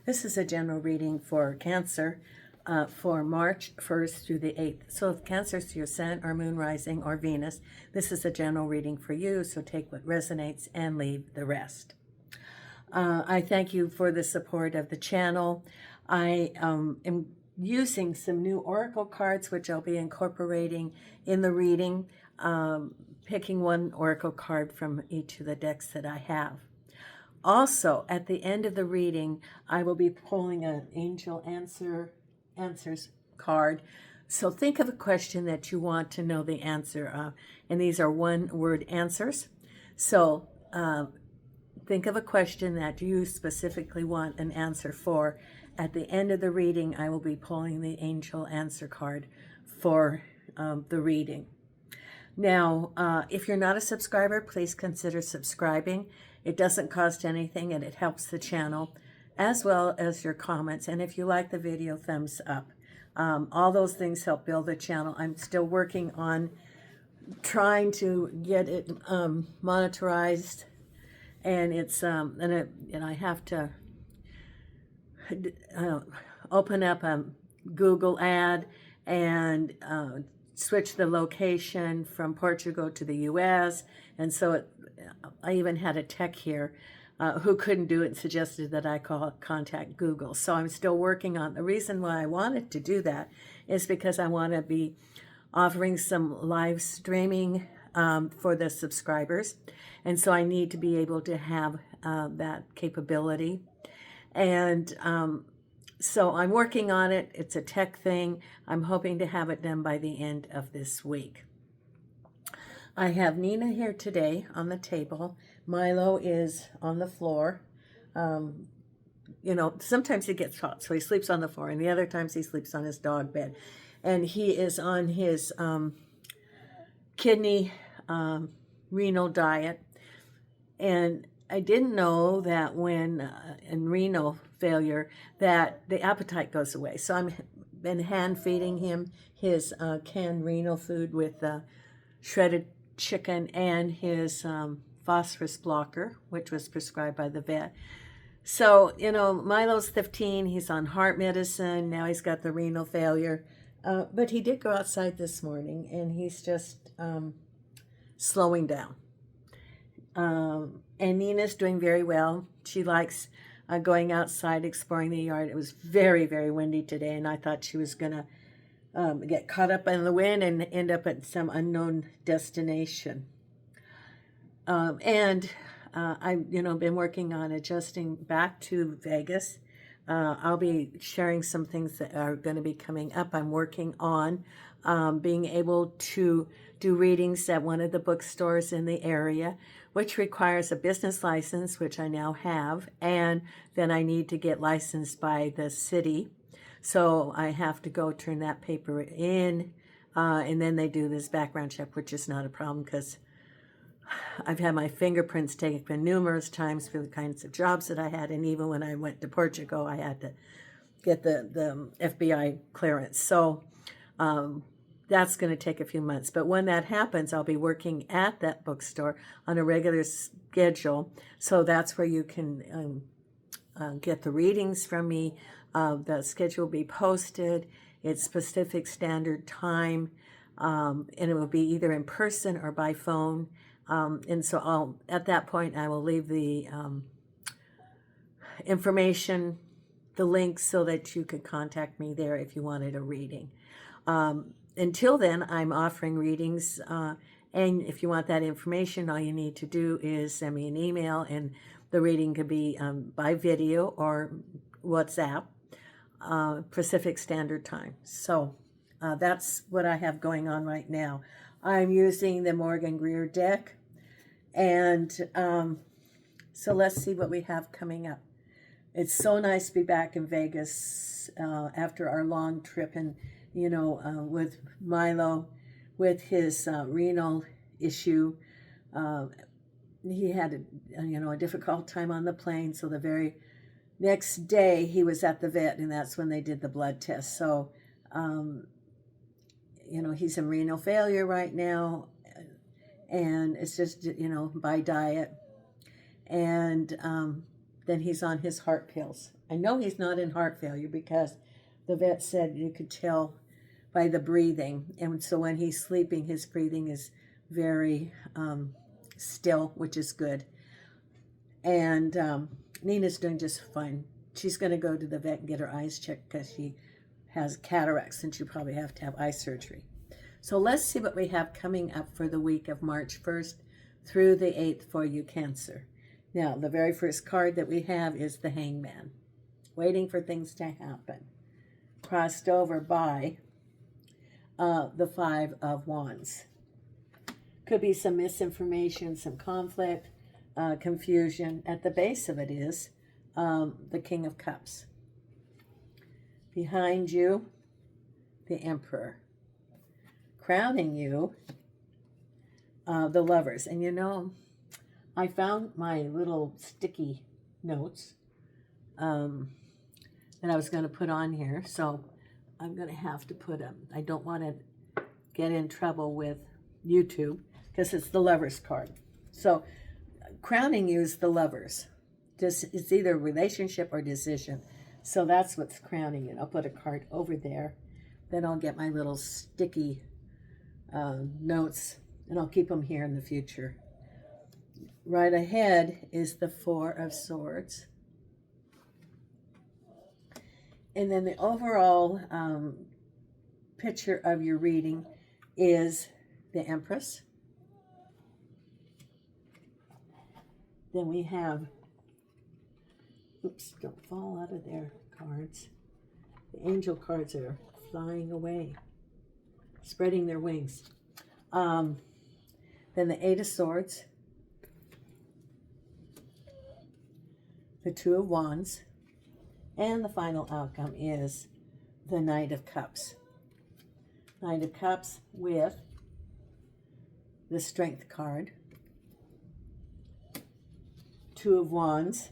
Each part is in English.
This is a general reading for Cancer for March 1st through the 8th. So if Cancer is your Sun or Moon rising or Venus, this is a general reading for you. So take what resonates and leave the rest. I thank you for the support of the channel. I am using some new oracle cards, which I'll be incorporating in the reading, picking one oracle card from each of the decks that I have. Also, at the end of the reading, I will be pulling an angel answers card. So think of a question that you want to know the answer of, and these are one-word answers. So think of a question that you specifically want an answer for. At the end of the reading, I will be pulling the angel answer card for the reading. Now, if you're not a subscriber, please consider subscribing. It doesn't cost anything, and it helps the channel, as well as your comments. And if you like the video, thumbs up. All those things help build the channel. I'm still working on trying to get it monetized, and it's and I have to open up a Google ad and switch the location from Portugal to the US. And so I even had a tech here who couldn't do it and suggested that I contact Google. So I'm still working on the reason why I wanted to do that is because I want to be offering some live streaming for the subscribers. And so I need to be able to have that capability. And so I'm working on it. It's a tech thing. I'm hoping to have it done by the end of this week. I have Nina here today on the table. Milo is on the floor. You know, sometimes he gets hot, so he sleeps on the floor, and the other times he sleeps on his dog bed. And he is on his kidney renal diet. And I didn't know that when in renal failure that the appetite goes away. So I've been hand feeding him his canned renal food with shredded chicken and his phosphorus blocker, which was prescribed by the vet. So, you know, Milo's 15. He's on heart medicine. Now he's got the renal failure. But he did go outside this morning, and he's just slowing down. And Nina's doing very well. She likes going outside, exploring the yard. It was very, very windy today, and I thought she was going to get caught up in the wind and end up at some unknown destination. I've, been working on adjusting back to Vegas. I'll be sharing some things that are going to be coming up. I'm working on being able to do readings at one of the bookstores in the area, which requires a business license, which I now have, and then I need to get licensed by the city. So I have to go turn that paper in, and then they do this background check, which is not a problem because I've had my fingerprints taken numerous times for the kinds of jobs that I had, and even when I went to Portugal, I had to get the FBI clearance. So that's going to take a few months. But when that happens, I'll be working at that bookstore on a regular schedule. So that's where you can get the readings from me. The schedule will be posted. It's Pacific Standard Time, and it will be either in person or by phone. And so at that point, I will leave the information, the link, so that you could contact me there if you wanted a reading. Until then, I'm offering readings, and if you want that information, all you need to do is send me an email, and the reading could be by video or WhatsApp, Pacific Standard Time. So that's what I have going on right now. I'm using the Morgan Greer deck, and so let's see what we have coming up. It's so nice to be back in Vegas after our long trip, and with Milo, with his renal issue. He had a difficult time on the plane, so the very next day he was at the vet, and that's when they did the blood test. So he's in renal failure right now, and it's just by diet, and then he's on his heart pills. I know he's not in heart failure because the vet said you could tell by the breathing. And so when he's sleeping, his breathing is very still, which is good. And Nina's doing just fine. She's going to go to the vet and get her eyes checked because she has cataracts and she probably have to have eye surgery. So let's see what we have coming up for the week of March 1st through the 8th for you, Cancer. Now, the very first card that we have is the Hangman, waiting for things to happen, crossed over by the Five of Wands. Could be some misinformation, some conflict, confusion. At the base of it is the King of Cups. Behind you, the Emperor. Crowning you, the Lovers. And you know, I found my little sticky notes that I was going to put on here. So I'm going to have to put them. I don't want to get in trouble with YouTube because it's the Lovers card. So crowning you is the Lovers. It's either relationship or decision. So that's what's crowning you. I'll put a card over there. Then I'll get my little sticky notes and I'll keep them here in the future. Right ahead is the Four of Swords. And then the overall picture of your reading is the Empress. Then we have, oops, don't fall out of there, cards. The angel cards are flying away, spreading their wings. Then the Eight of Swords, the Two of Wands, and the final outcome is the Knight of Cups. Knight of Cups with the Strength card, Two of Wands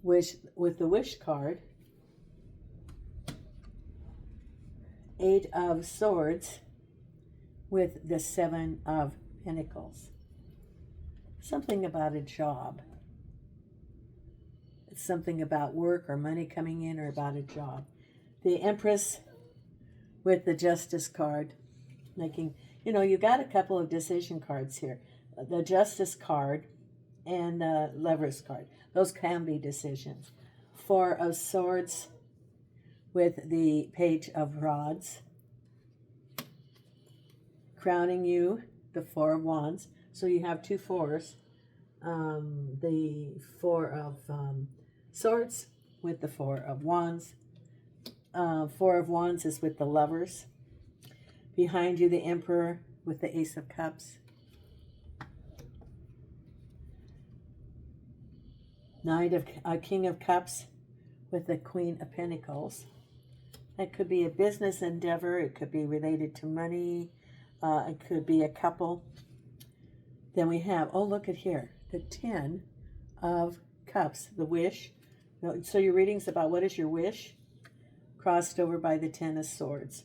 with the Wish card, Eight of Swords with the Seven of Pentacles. Something about a job. It's something about work or money coming in or about a job. The Empress with the Justice card. Making, you know, you got a couple of decision cards here. The Justice card and the Lovers card. Those can be decisions. Four of Swords with the Page of Rods. Crowning you, the Four of Wands. So you have two fours. The Four of Swords with the Four of Wands. Four of Wands is with the Lovers. Behind you, the Emperor with the Ace of Cups. King of Cups with the Queen of Pentacles. That could be a business endeavor. It could be related to money. It could be a couple. Then we have, oh, look at here, the Ten of Cups, the Wish. So your reading's about what is your wish? Crossed over by the Ten of Swords.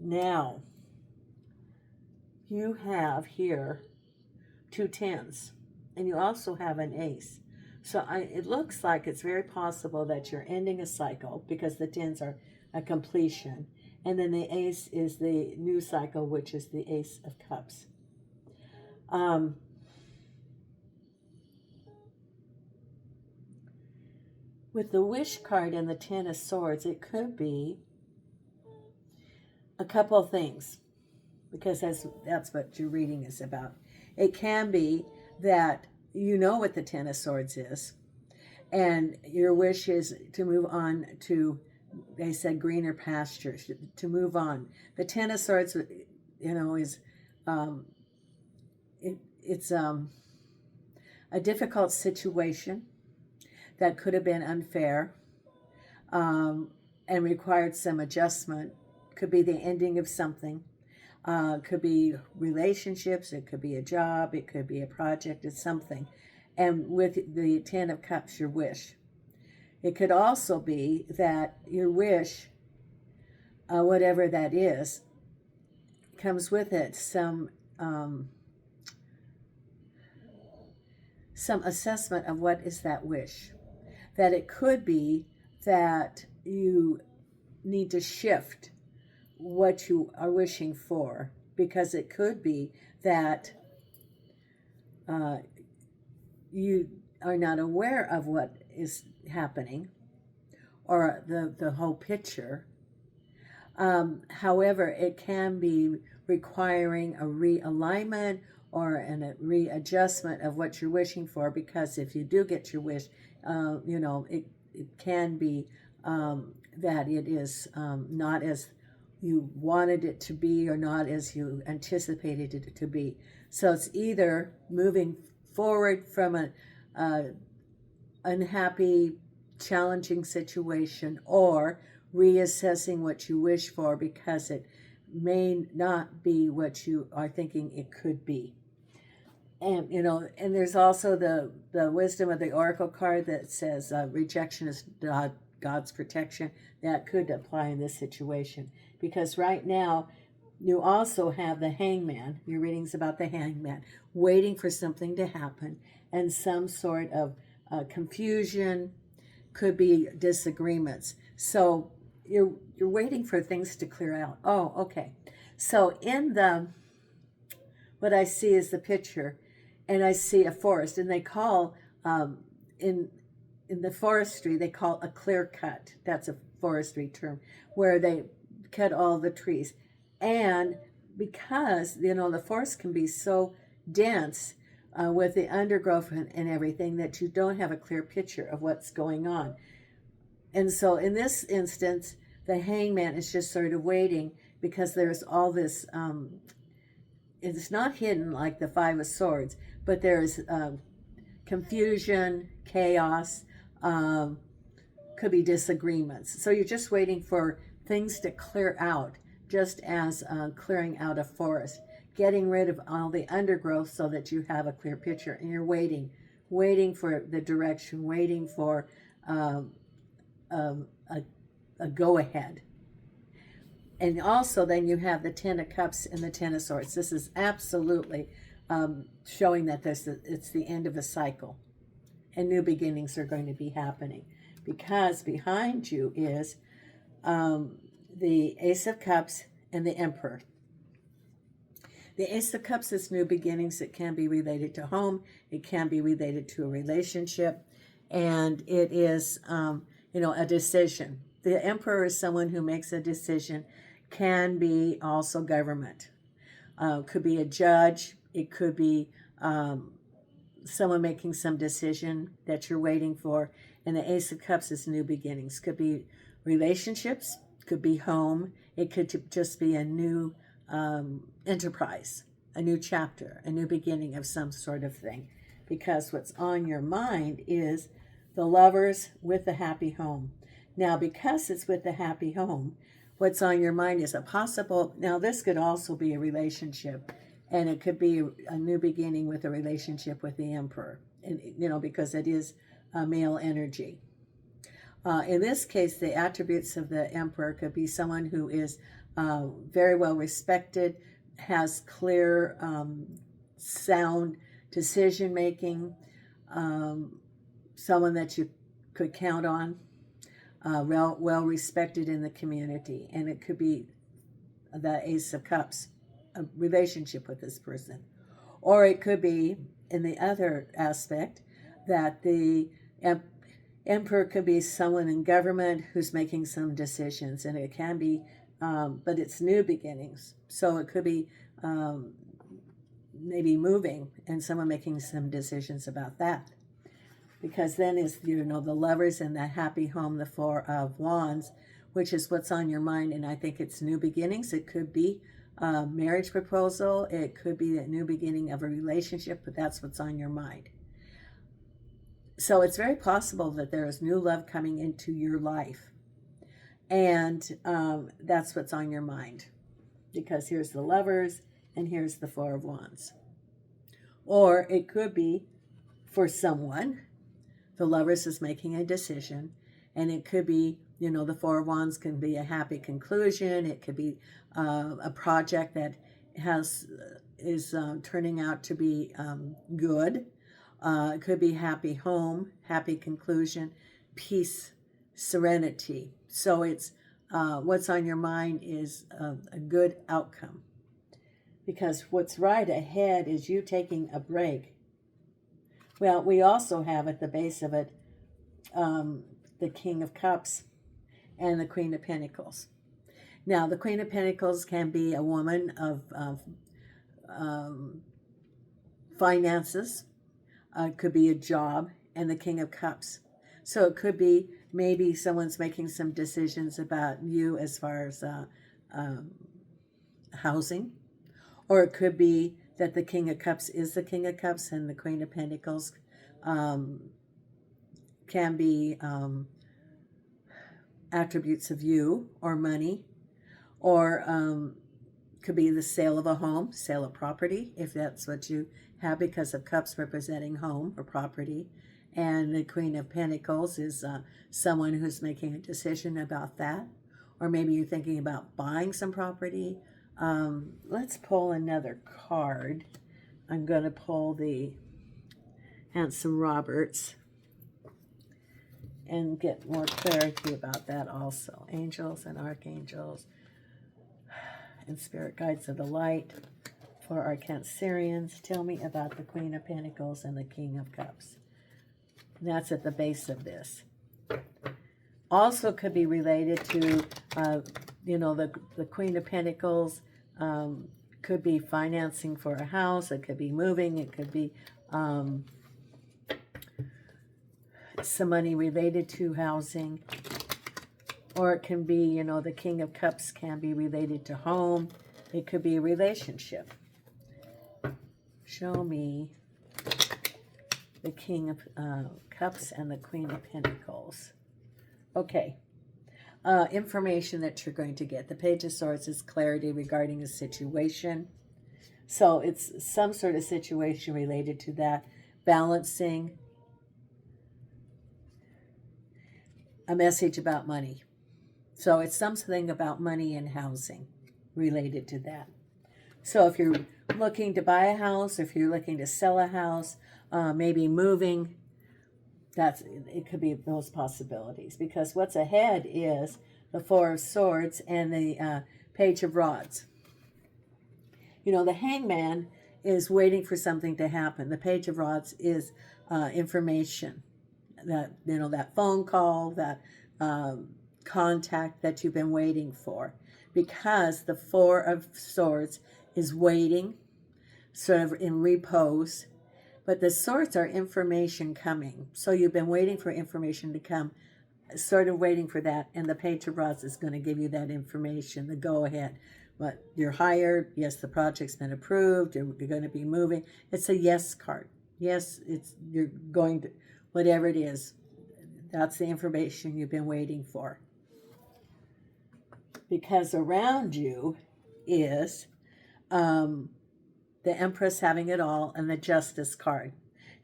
Now, you have here two tens, and you also have an ace. So it looks like it's very possible that you're ending a cycle because the tens are a completion. And then the ace is the new cycle, which is the Ace of Cups. With the Wish card and the Ten of Swords, it could be a couple of things because that's what your reading is about. It can be that you know what the Ten of Swords is, and your wish is to move on to, they said, greener pastures, to move on. The Ten of Swords, you know, is it's a difficult situation that could have been unfair and required some adjustment. Could be the ending of something. Could be relationships. It could be a job. It could be a project. It's something. And with the Ten of Cups, your wish. It could also be that your wish, whatever that is, comes with it some some assessment of what is that wish. That it could be that you need to shift what you are wishing for, because it could be that you are not aware of what is happening or the whole picture. However, it can be requiring a realignment or a readjustment of what you're wishing for, because if you do get your wish, it can be that it is not as you wanted it to be or not as you anticipated it to be. So it's either moving forward from an unhappy, challenging situation, or reassessing what you wish for because it may not be what you are thinking it could be. And and there's also the wisdom of the oracle card that says rejection is God's protection. That could apply in this situation, because right now you also have the hangman. Your reading's about the hangman, waiting for something to happen, and some sort of confusion, could be disagreements. So you're waiting for things to clear out. Oh, okay. So in what I see is the picture, and I see a forest, and they call in the forestry, they call a clear cut. That's a forestry term, where they cut all the trees. And because the forest can be so dense with the undergrowth and everything, that you don't have a clear picture of what's going on. And so in this instance, the hangman is just sort of waiting, because there's all this, it's not hidden like the Five of Swords, but there's confusion, chaos, could be disagreements. So you're just waiting for things to clear out, just as clearing out a forest, getting rid of all the undergrowth so that you have a clear picture. And you're waiting for the direction, waiting for a go-ahead. And also then you have the Ten of Cups and the Ten of Swords. This is absolutely showing that it's the end of a cycle, and new beginnings are going to be happening, because behind you is the Ace of Cups and the Emperor. The Ace of Cups is new beginnings. It can be related to home. It can be related to a relationship. And it is, a decision. The Emperor is someone who makes a decision. Can be also government. Could be a judge. It could be someone making some decision that you're waiting for. And the Ace of Cups is new beginnings. Could be relationships. Could be home. It could just be a new enterprise, a new chapter, a new beginning of some sort of thing. Because what's on your mind is the Lovers with the happy home. Now, because it's with the happy home, what's on your mind is a possible, now this could also be a relationship, and it could be a new beginning with a relationship with the Emperor, and because it is a male energy. In this case, the attributes of the Emperor could be someone who is very well respected, has clear, sound decision making, someone that you could count on, well respected in the community. And it could be the Ace of Cups, a relationship with this person. Or it could be, in the other aspect, that the Emperor could be someone in government who's making some decisions. And it can be, but it's new beginnings. So it could be maybe moving and someone making some decisions about that. Because then is, the Lovers and the happy home, the Four of Wands, which is what's on your mind. And I think it's new beginnings. It could be a marriage proposal. It could be a new beginning of a relationship, but that's what's on your mind. So it's very possible that there is new love coming into your life. And that's what's on your mind. Because here's the Lovers and here's the Four of Wands. Or it could be, for someone, the Lovers is making a decision, and it could be, the Four of Wands can be a happy conclusion. It could be a project that is turning out to be good. It could be happy home, happy conclusion, peace, serenity. So it's what's on your mind is a good outcome. Because what's right ahead is you taking a break. Well, we also have at the base of it the King of Cups and the Queen of Pentacles. Now, the Queen of Pentacles can be a woman of finances. It could be a job, and the King of Cups. So it could be maybe someone's making some decisions about you as far as housing. Or it could be that the King of Cups is the King of Cups and the Queen of Pentacles can be attributes of you or money. Or could be the sale of a home, sale of property, if that's what you have, because of Cups representing home or property. And the Queen of Pentacles is someone who's making a decision about that. Or maybe you're thinking about buying some property. Let's pull another card. I'm going to pull the Handsome Roberts and get more clarity about that also. Angels and archangels and spirit guides of the light for our Cancerians. Tell me about the Queen of Pentacles and the King of Cups. And that's at the base of this. Also could be related to, the Queen of Pentacles could be financing for a house. It could be moving. It could be some money related to housing. Or it can be, the King of Cups can be related to home. It could be a relationship. Show me the King of Cups and the Queen of Pentacles. Okay. Information that you're going to get. The Page of Swords is clarity regarding a situation. So it's some sort of situation related to that. Balancing. A message about money. So it's something about money and housing related to that. So if you're looking to buy a house, if you're looking to sell a house, maybe moving, it could be those possibilities. Because what's ahead is the Four of Swords and the Page of Rods. The Hangman is waiting for something to happen. The Page of Rods is information. That phone call, that contact that you've been waiting for, because the Four of Swords is waiting, sort of in repose, but the swords are information coming. So you've been waiting for information to come, sort of waiting for that, and the Page of Rods is going to give you that information, the go-ahead. But you're hired, yes, the project's been approved, you're going to be moving. It's a yes card. Yes, you're going to, whatever it is, that's the information you've been waiting for. Because around you is the Empress having it all and the Justice card.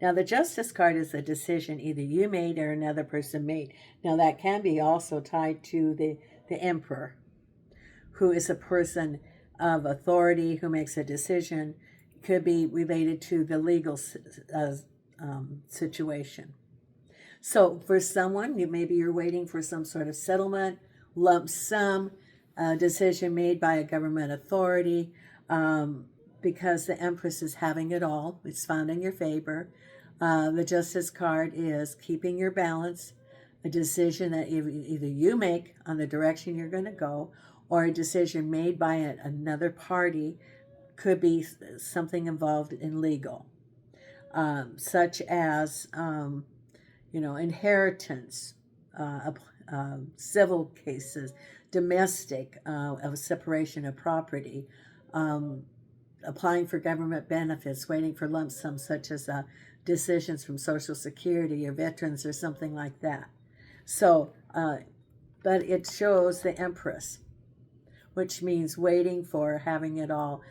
Now, the Justice card is a decision either you made or another person made. Now, that can be also tied to the Emperor, who is a person of authority who makes a decision. Could be related to the legal situation. So for someone, maybe you're waiting for some sort of settlement, lump sum, decision made by a government authority, because the Empress is having it all. It's found in your favor. The Justice card is keeping your balance, a decision that either you make on the direction you're going to go, or a decision made by another party. Could be something involved in legal, such as inheritance, civil cases, domestic, of separation of property, applying for government benefits, waiting for lump sums, such as decisions from Social Security or veterans or something like that. So, but it shows the Empress, which means waiting for having it all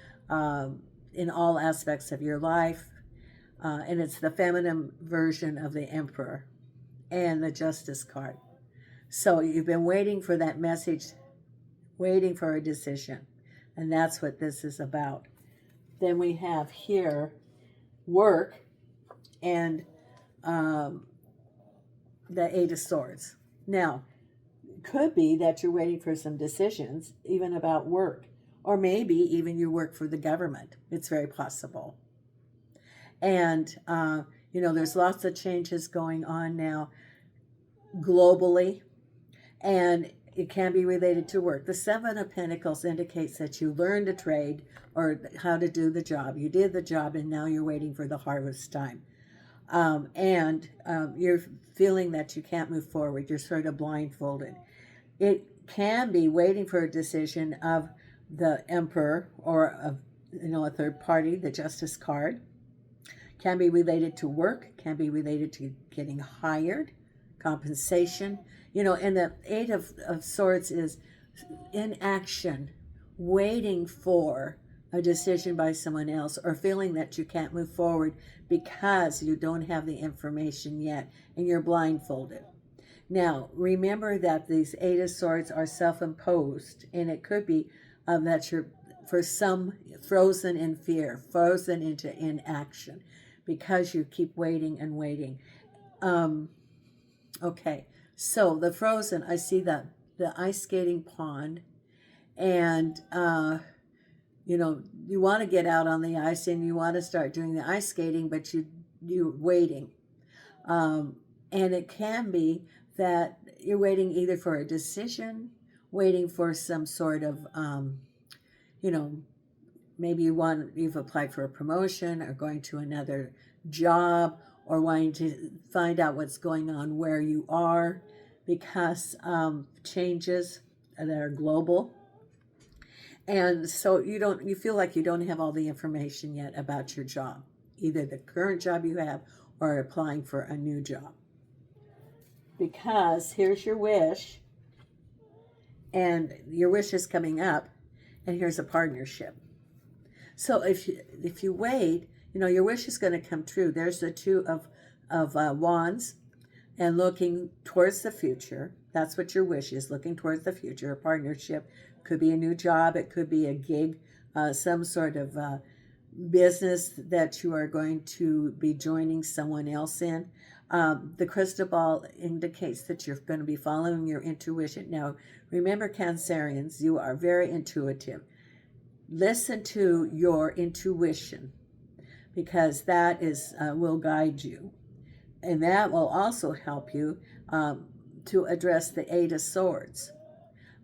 in all aspects of your life. And it's the feminine version of the Emperor and the Justice card. So you've been waiting for that message, waiting for a decision. And that's what this is about. Then we have here work and um, the Eight of Swords. Now, it could be that you're waiting for some decisions, even about work, or maybe even you work for the government. It's very possible. And, there's lots of changes going on now globally, and it can be related to work. The Seven of Pentacles indicates that you learned a trade or how to do the job. You did the job, and now you're waiting for the harvest time. You're feeling that you can't move forward. You're sort of blindfolded. It can be waiting for a decision of the Emperor or of a third party, the Justice card. Can be related to work, can be related to getting hired, compensation. And the Eight of Swords is in action, waiting for a decision by someone else, or feeling that you can't move forward because you don't have the information yet and you're blindfolded. Now, remember that these Eight of Swords are self-imposed, and it could be that you're, for some, frozen in fear, frozen into inaction, because you keep waiting and waiting. Okay, so the frozen, I see the ice skating pond, and you want to get out on the ice and you want to start doing the ice skating, but you're waiting. And it can be that you're waiting either for a decision, waiting for some sort of, maybe you've applied for a promotion or going to another job, or wanting to find out what's going on where you are, because changes that are global. And so you feel like you don't have all the information yet about your job, either the current job you have or applying for a new job. Because here's your wish, and your wish is coming up, and here's a partnership. So if you wait, your wish is going to come true. There's the Two of Wands, and looking towards the future. That's what your wish is, looking towards the future. A partnership could be a new job. It could be a gig, some sort of business that you are going to be joining someone else in. The crystal ball indicates that you're going to be following your intuition. Now, remember, Cancerians, you are very intuitive. Listen to your intuition, because that will guide you. And that will also help you to address the Eight of Swords.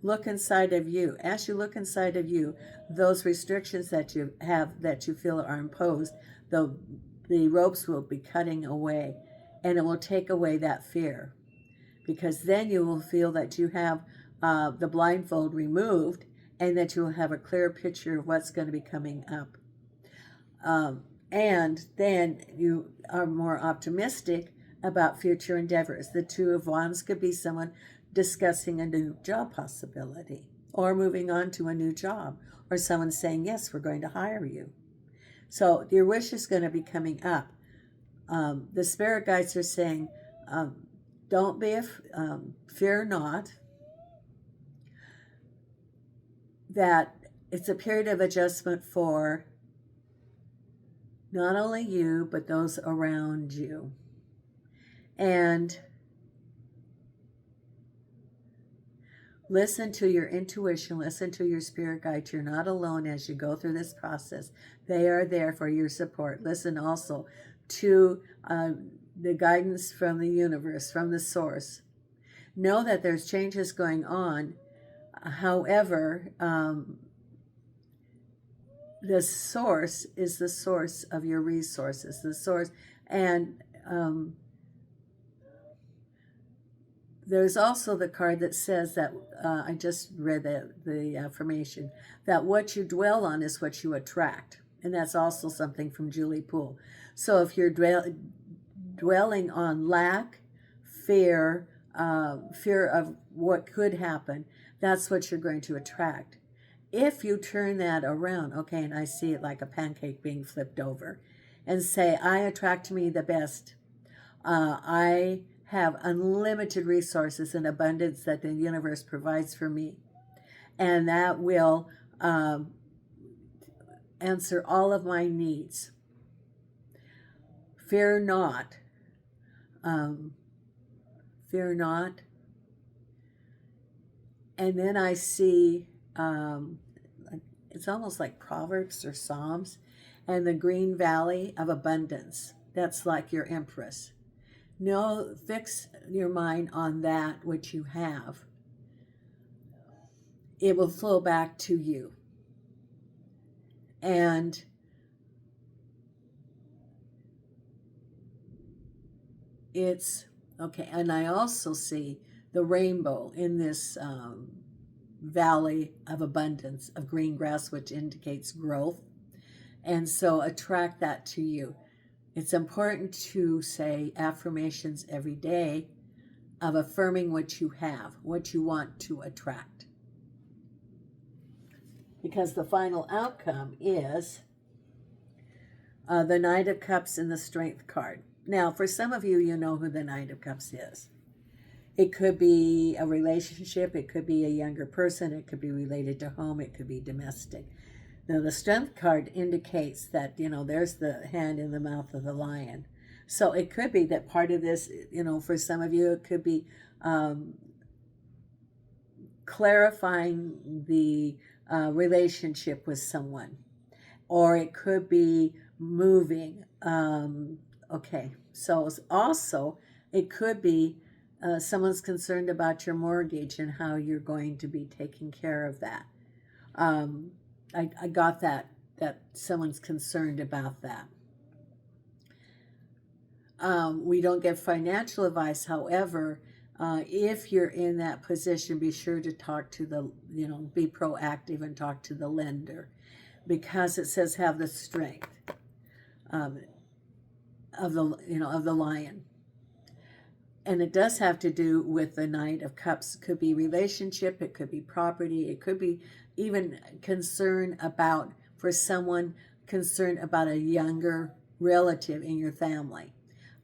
Look inside of you. As you look inside of you, those restrictions that you have, that you feel are imposed, the ropes will be cutting away, and it will take away that fear. Because then you will feel that you have the blindfold removed, and that you will have a clear picture of what's going to be coming up. And then you are more optimistic about future endeavors. The Two of Wands could be someone discussing a new job possibility, or moving on to a new job, or someone saying, yes, we're going to hire you. So your wish is going to be coming up. The spirit guides are saying, don't be, fear not, that it's a period of adjustment for not only you, but those around you. And listen to your intuition, listen to your spirit guides. You're not alone as you go through this process. They are there for your support. Listen also to the guidance from the universe, from the source. Know that there's changes going on. However, the source is the source of your resources, the source. And there's also the card that says that, I just read the affirmation, that what you dwell on is what you attract. And that's also something from Julie Poole. So if you're dwelling on lack, fear, fear of what could happen, that's what you're going to attract. If you turn that around, okay, and I see it like a pancake being flipped over, and say, I attract me the best. I have unlimited resources and abundance that the universe provides for me. And that will answer all of my needs. fear not, um, fear not. And then I see, it's almost like Proverbs or Psalms, and the green valley of abundance. That's like your empress. No, fix your mind on that which you have. It will flow back to you. And it's okay. And I also see the rainbow in this valley of abundance of green grass, which indicates growth. And so attract that to you. It's important to say affirmations every day of affirming what you have, what you want to attract. Because the final outcome is the Knight of Cups and the Strength card. Now, for some of you, you know who the Knight of Cups is. It could be a relationship, it could be a younger person, it could be related to home, it could be domestic. Now, the Strength card indicates that, there's the hand in the mouth of the lion. So it could be that part of this, for some of you, it could be clarifying the relationship with someone. Or it could be moving. Okay, so also it could be someone's concerned about your mortgage and how you're going to be taking care of that. I got that someone's concerned about that. We don't give financial advice. However, if you're in that position, be sure to talk to the, be proactive and talk to the lender, because it says have the strength of the lion. And it does have to do with the Knight of Cups. It could be relationship, it could be property, it could be even concern about, for someone concerned about a younger relative in your family,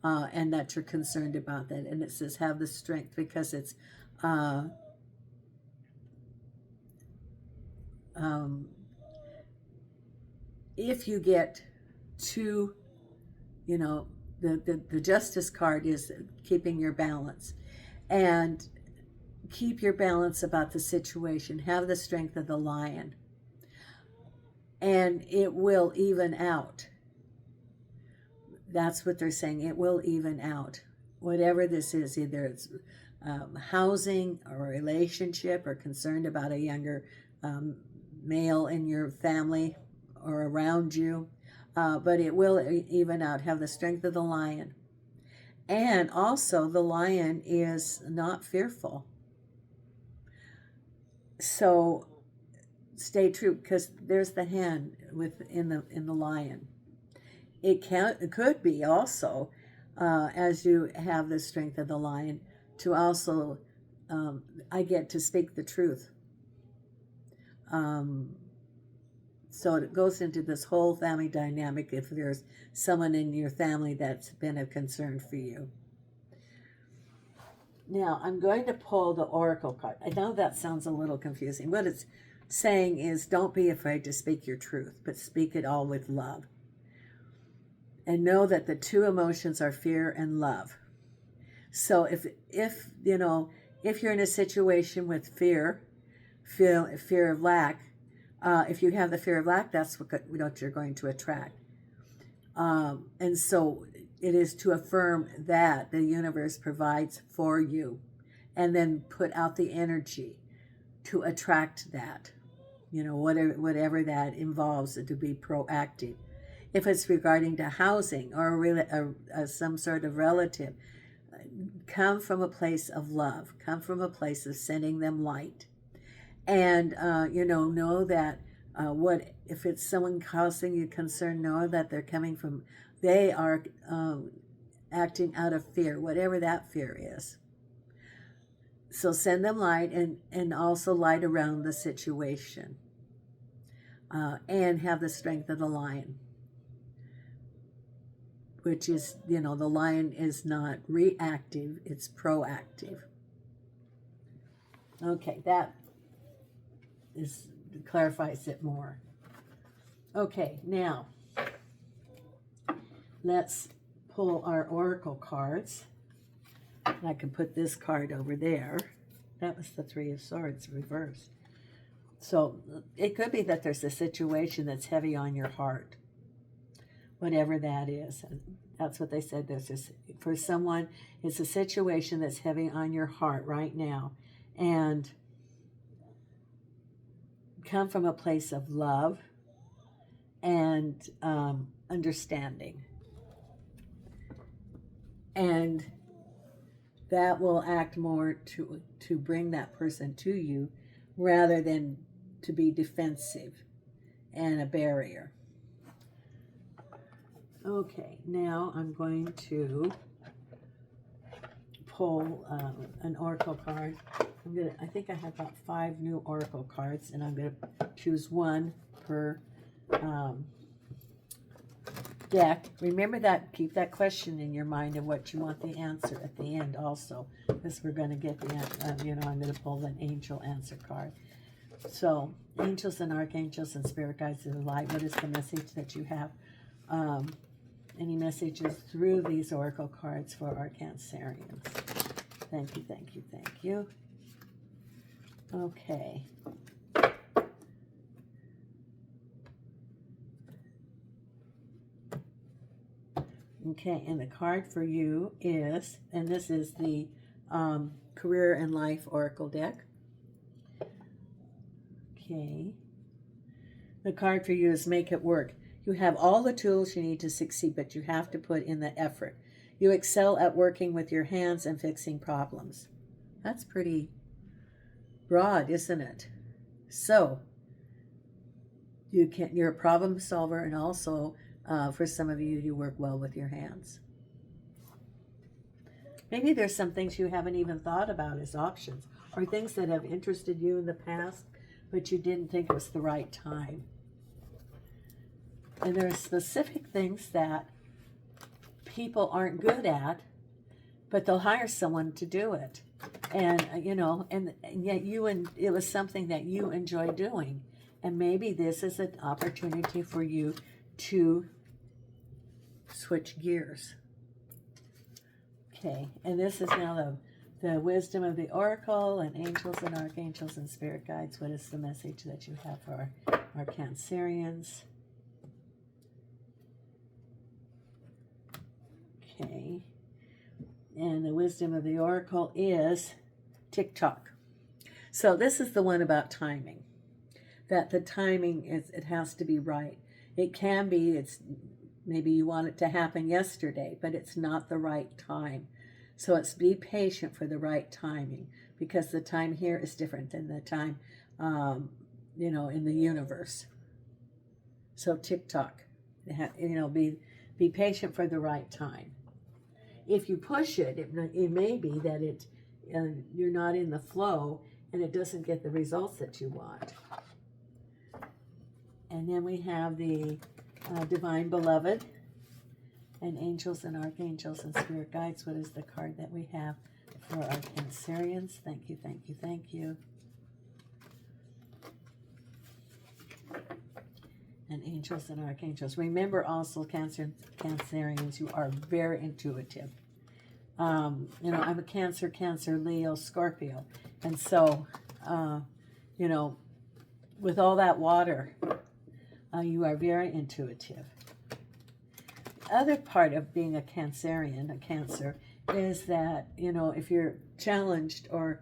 and that you're concerned about that. And it says have the strength, because it's if you get to, the Justice card is keeping your balance. And keep your balance about the situation. Have the strength of the lion. And it will even out. That's what they're saying. It will even out. Whatever this is, either it's housing or a relationship, or concerned about a younger male in your family or around you. But it will even out. Have the strength of the lion. And also the lion is not fearful. So stay true, because there's the hand in the lion. It could be also, as you have the strength of the lion, to also, I get to speak the truth. So it goes into this whole family dynamic if there's someone in your family that's been a concern for you. Now, I'm going to pull the Oracle card. I know that sounds a little confusing. What it's saying is, don't be afraid to speak your truth, but speak it all with love. And know that the two emotions are fear and love. So if you're in a situation with fear of lack, if you have the fear of lack, that's what you're going to attract. And so it is to affirm that the universe provides for you, and then put out the energy to attract that, whatever that involves, to be proactive. If it's regarding to housing or some sort of relative, come from a place of love, come from a place of sending them light. And, know that if it's someone causing you concern, know that they are acting out of fear, whatever that fear is. So send them light, and also light around the situation. And have the strength of the lion, which is, the lion is not reactive, it's proactive. Okay, that clarifies it more. Okay, now let's pull our oracle cards. And I can put this card over there. That was the Three of Swords reversed. So it could be that there's a situation that's heavy on your heart, whatever that is. And that's what they said. There's this, for someone, it's a situation that's heavy on your heart right now. And come from a place of love and understanding. And that will act more to bring that person to you rather than to be defensive and a barrier. Okay, now I'm going to pull an oracle card. I think I have about 5 new oracle cards, and I'm going to choose one per deck. Remember that, keep that question in your mind of what you want the answer at the end also, because we're going to get the, I'm going to pull an angel answer card. So, angels and archangels and spirit guides of the light, what is the message that you have? Any messages through these oracle cards for our Cancerians? Thank you, thank you, thank you. Okay. Okay, and the card for you is, and this is the Career and Life Oracle deck. Okay. The card for you is Make It Work. You have all the tools you need to succeed, but you have to put in the effort. You excel at working with your hands and fixing problems. That's pretty broad, isn't it? So, you're a problem solver, and also, for some of you, you work well with your hands. Maybe there's some things you haven't even thought about as options, or things that have interested you in the past, but you didn't think it was the right time. And there are specific things that people aren't good at, but they'll hire someone to do it. And, and yet it was something that you enjoy doing. And maybe this is an opportunity for you to switch gears. Okay, and this is now the wisdom of the oracle and angels and archangels and spirit guides. What is the message that you have for our Cancerians? Okay, and the wisdom of the oracle is TikTok. So this is the one about timing. That the timing it has to be right. It can be, maybe you want it to happen yesterday, but it's not the right time. So it's be patient for the right timing, because the time here is different than the time, in the universe. So TikTok, be patient for the right time. If you push it, it may be that you're not in the flow and it doesn't get the results that you want. And then we have the Divine Beloved and angels and archangels and spirit guides. What is the card that we have for our Cancerians? Thank you, thank you, thank you. And angels and archangels. Remember also, Cancerians, you are very intuitive. I'm a Cancer, Leo, Scorpio. And so, with all that water, you are very intuitive. The other part of being a Cancerian, a Cancer, is that, if you're challenged or,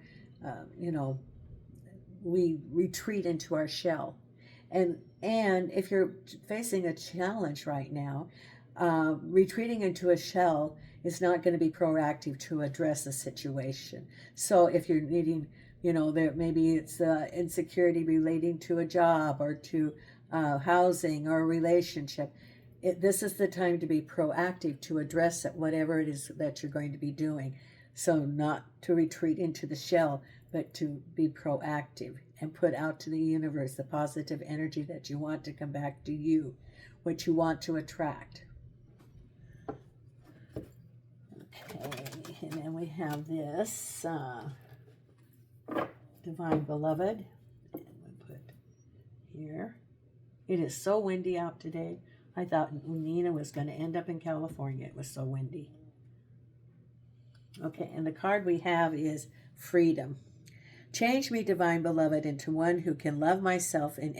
we retreat into our shell. And if you're facing a challenge right now, retreating into a shell is not going to be proactive to address a situation. So if you're needing, maybe it's insecurity relating to a job or to housing or a relationship, this is the time to be proactive to address it, whatever it is that you're going to be doing. So not to retreat into the shell, but to be proactive and put out to the universe the positive energy that you want to come back to you, what you want to attract. Okay, and then we have this Divine Beloved, and we put here. It is so windy out today. I thought Nina was going to end up in California. It was so windy. Okay, and the card we have is freedom. Change me, divine beloved, into one who can love myself in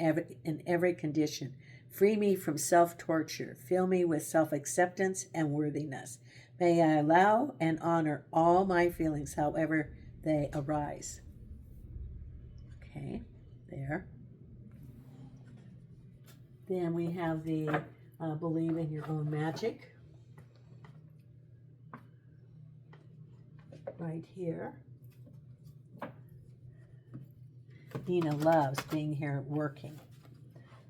every condition. Free me from self-torture. Fill me with self-acceptance and worthiness. May I allow and honor all my feelings, however they arise. Okay, there. Then we have the believe in your own magic. Right here. Nina loves being here working.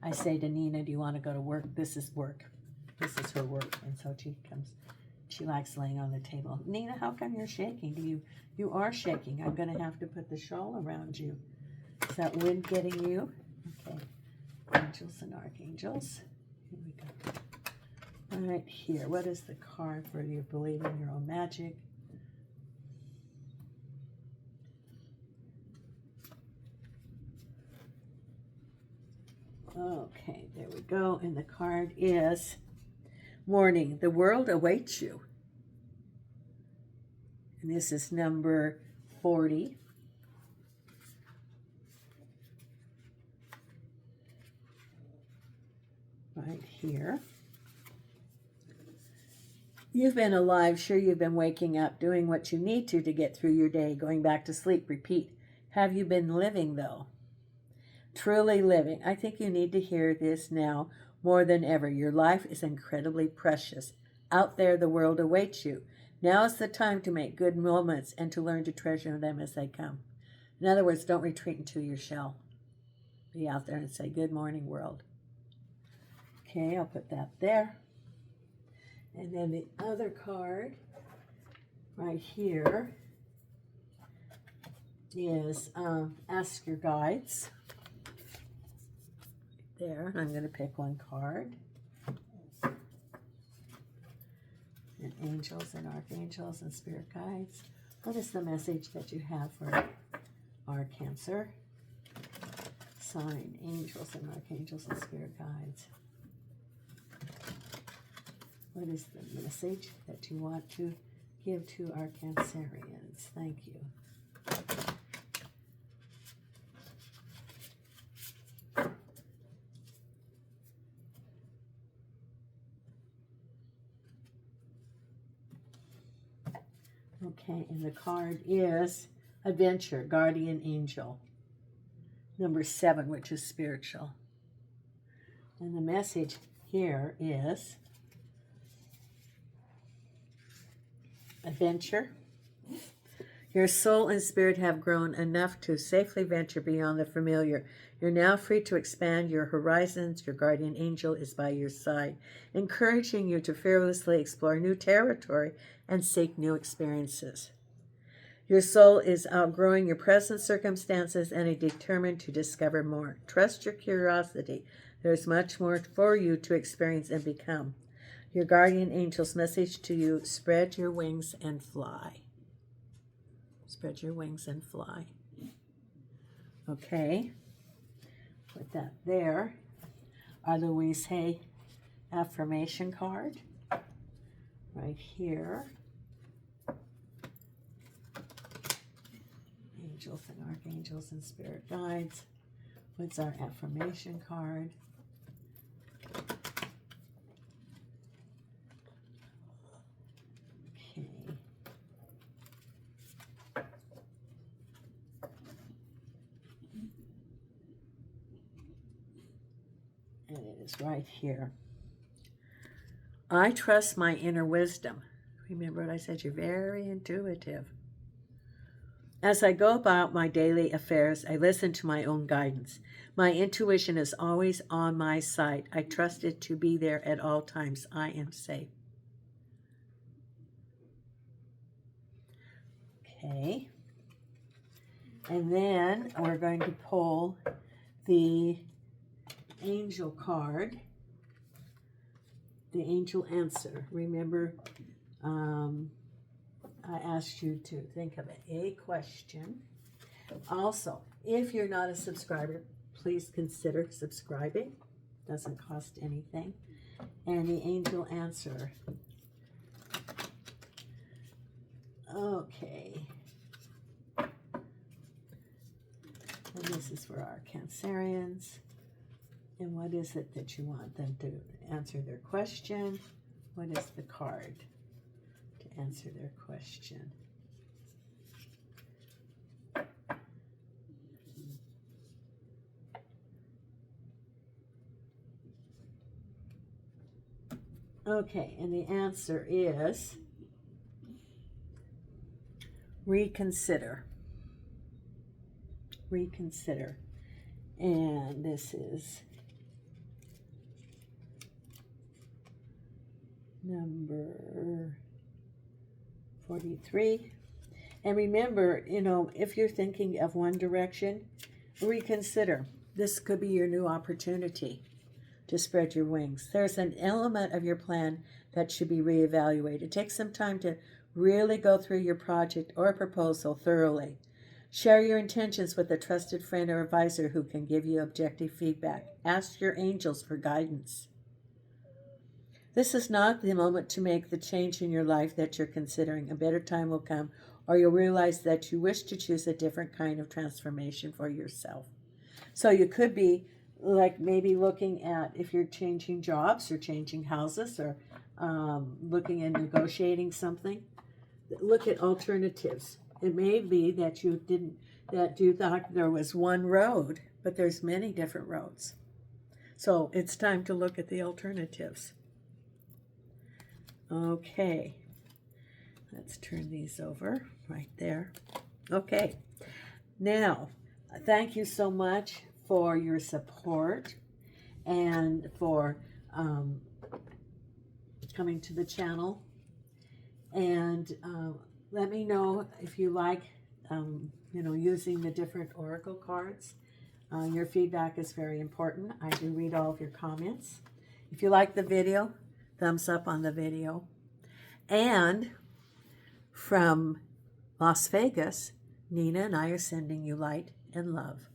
I say to Nina, do you want to go to work? This is work. This is her work. And so she comes, she likes laying on the table. Nina, how come you're shaking? You are shaking. I'm going to have to put the shawl around you. Is that wind getting you? Okay. Angels and archangels. Here we go. Right here. What is the card for you believe in your own magic? Okay, there we go. And the card is Morning. The world awaits you. And this is number 40. Right here. You've been alive. Sure, you've been waking up, doing what you need to get through your day, going back to sleep, repeat. Have you been living, though? Truly living. I think you need to hear this now more than ever. Your life is incredibly precious. Out there, the world awaits you. Now is the time to make good moments and to learn to treasure them as they come. In other words, don't retreat into your shell. Be out there and say, good morning, world. Okay, I'll put that there. And then the other card right here is ask your guides. There, I'm going to pick one card. And angels and archangels and spirit guides. What is the message that you have for our Cancer sign? Angels and archangels and spirit guides. What is the message that you want to give to our Cancerians? Thank you. Okay, and the card is Adventure, Guardian Angel. Number 7, which is spiritual. And the message here is Adventure. Your soul and spirit have grown enough to safely venture beyond the familiar. You're now free to expand your horizons. Your guardian angel is by your side, encouraging you to fearlessly explore new territory and seek new experiences. Your soul is outgrowing your present circumstances and is determined to discover more. Trust your curiosity. There's much more for you to experience and become. Your guardian angel's message to you, spread your wings and fly. Spread your wings and fly. Okay. Put that there. Our Louise Hay affirmation card. Right here. Angels and archangels and spirit guides. What's our affirmation card? Okay. And it is right here. I trust my inner wisdom. Remember what I said, you're very intuitive. As I go about my daily affairs, I listen to my own guidance. My intuition is always on my side. I trust it to be there at all times. I am safe. Okay. And then we're going to pull the angel card, the angel answer. Remember, I asked you to think of a question. Also, if you're not a subscriber, please consider subscribing. Doesn't cost anything. and the angel answer. Okay. And this is for our Cancerians. And what is it that you want them to answer their question? What is the card to answer their question? Okay, and the answer is reconsider. Reconsider. And this is number 43. And remember, you know, if you're thinking of one direction, reconsider. This could be your new opportunity to spread your wings. There's an element of your plan that should be reevaluated. Take some time to really go through your project or proposal thoroughly. Share your intentions with a trusted friend or advisor who can give you objective feedback. Ask your angels for guidance. This is not the moment to make the change in your life that you're considering. A better time will come, or you'll realize that you wish to choose a different kind of transformation for yourself. So you could be like maybe looking at if you're changing jobs or changing houses or looking at negotiating something. Look at alternatives. It may be that you thought there was one road, but there's many different roads. So it's time to look at the alternatives. Okay, let's turn these over right there. Okay, now, thank you so much for your support and for coming to the channel. And let me know if you like, using the different oracle cards. Your feedback is very important. I do read all of your comments. If you like the video, thumbs up on the video. And from Las Vegas, Nina and I are sending you light and love.